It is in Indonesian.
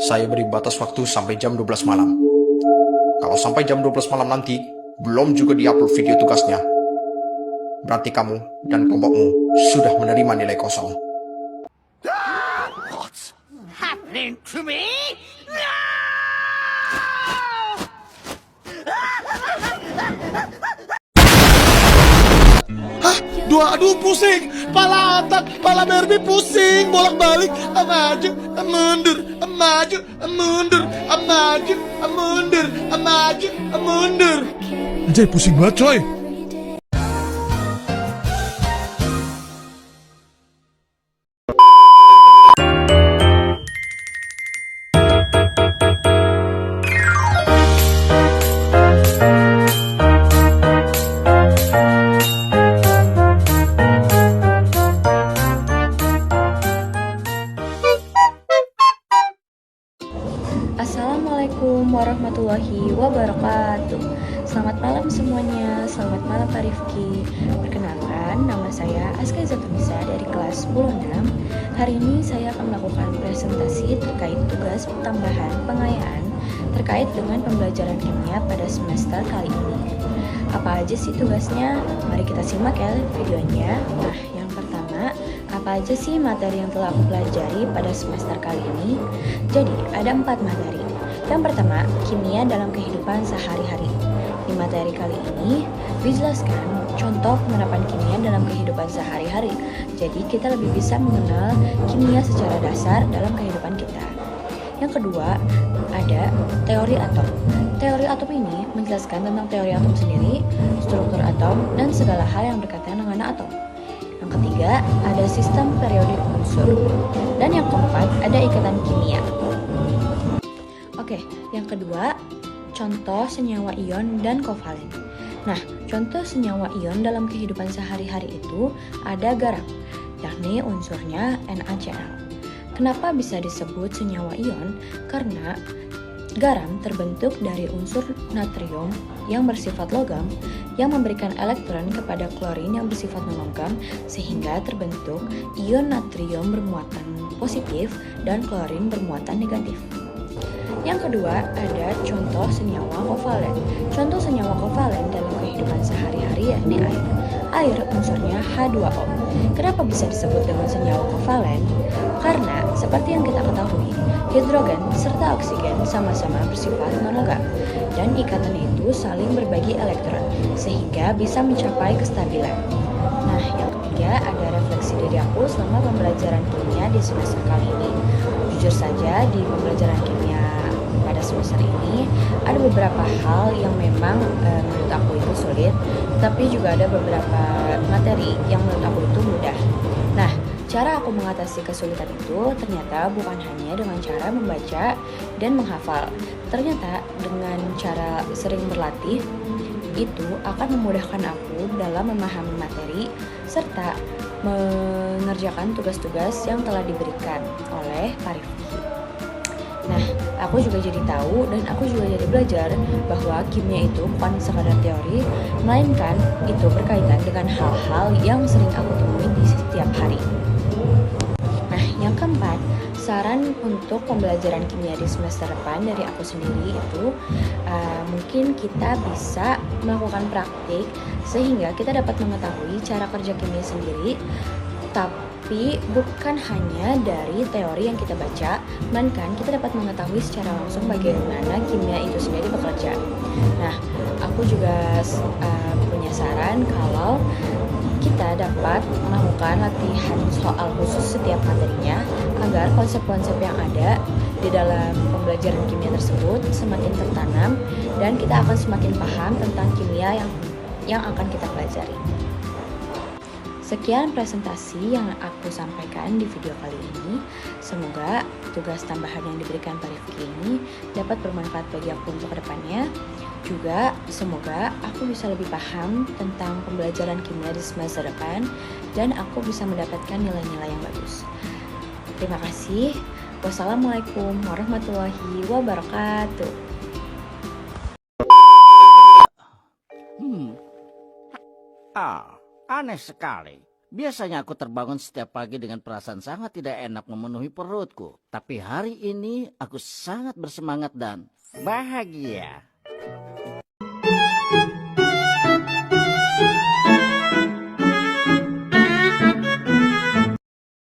Saya beri batas waktu sampai jam 12 malam. Kalau sampai jam 12 malam nanti, belum juga diupload video tugasnya, berarti kamu dan kelompokmu sudah menerima nilai kosong. What's happening to me? No! Aduh pusing, pala otak, pala Barbie pusing, bolak-balik, maju, mundur, maju, mundur, maju, mundur, maju, mundur. Anjay pusing banget coy. Assalamualaikum warahmatullahi wabarakatuh. Selamat malam semuanya. Selamat malam Pak Rifki. Perkenalkan, nama saya Aska Zatunisa dari kelas 10-6. Hari ini saya akan melakukan presentasi terkait tugas tambahan pengayaan terkait dengan pembelajaran kimia pada semester kali ini. Apa aja sih tugasnya? Mari kita simak ya videonya. Nah, yang pertama, apa aja sih materi yang telah aku pelajari pada semester kali ini? Jadi, ada 4 materi. Yang pertama, kimia dalam kehidupan sehari-hari. Di materi kali ini, dijelaskan contoh penerapan kimia dalam kehidupan sehari-hari. Jadi, kita lebih bisa mengenal kimia secara dasar dalam kehidupan kita. Yang kedua, ada teori atom. Teori atom ini menjelaskan tentang teori atom sendiri, struktur atom, dan segala hal yang berkaitan dengan atom. Yang ketiga, ada sistem periodik unsur. Dan yang keempat, ada ikatan kimia. Oke, yang kedua, contoh senyawa ion dan kovalen. Nah, contoh senyawa ion dalam kehidupan sehari-hari itu ada garam, yakni unsurnya NaCl. Kenapa bisa disebut senyawa ion? Karena garam terbentuk dari unsur natrium yang bersifat logam yang memberikan elektron kepada klorin yang bersifat non-logam sehingga terbentuk ion natrium bermuatan positif dan klorin bermuatan negatif. Yang kedua, ada contoh senyawa kovalen. Contoh senyawa kovalen dalam kehidupan sehari-hari yakni air. Air unsurnya H2O. Kenapa bisa disebut dengan senyawa kovalen? Karena seperti yang kita ketahui, hidrogen serta oksigen sama-sama bersifat non-logam dan ikatannya itu saling berbagi elektron sehingga bisa mencapai kestabilan. Nah, yang ketiga ada refleksi diri aku selama pembelajaran kimia di semester kali ini. Jujur saja di pembelajaran kimia pada semester ini ada beberapa hal yang memang menurut aku itu sulit, tapi juga ada beberapa materi yang menurut aku itu mudah. Nah, cara aku mengatasi kesulitan itu ternyata bukan hanya dengan cara membaca dan menghafal. Ternyata dengan cara sering berlatih itu akan memudahkan aku dalam memahami materi serta mengerjakan tugas-tugas yang telah diberikan oleh Pak Rifki. Nah, aku juga jadi tahu dan aku juga jadi belajar bahwa kimia itu bukan sekadar teori, melainkan itu berkaitan dengan hal-hal yang sering aku temui di setiap hari. Nah, yang keempat, saran untuk pembelajaran kimia di semester depan dari aku sendiri itu mungkin kita bisa melakukan praktik sehingga kita dapat mengetahui cara kerja kimia sendiri, tapi bukan hanya dari teori yang kita baca, melainkan kita dapat mengetahui secara langsung bagaimana kimia itu sendiri bekerja. Nah, aku juga punya saran kalau kita dapat melakukan latihan soal khusus setiap materinya agar konsep-konsep yang ada di dalam pembelajaran kimia tersebut semakin tertanam dan kita akan semakin paham tentang kimia yang akan kita pelajari. Sekian presentasi yang aku sampaikan di video kali ini. Semoga tugas tambahan yang diberikan Pak Rifki ini dapat bermanfaat bagi aku untuk kedepannya. Juga semoga aku bisa lebih paham tentang pembelajaran kimia di semester depan dan aku bisa mendapatkan nilai-nilai yang bagus. Terima kasih. Wassalamualaikum warahmatullahi wabarakatuh. Aneh sekali. Biasanya aku terbangun setiap pagi dengan perasaan sangat tidak enak memenuhi perutku. Tapi hari ini aku sangat bersemangat dan bahagia.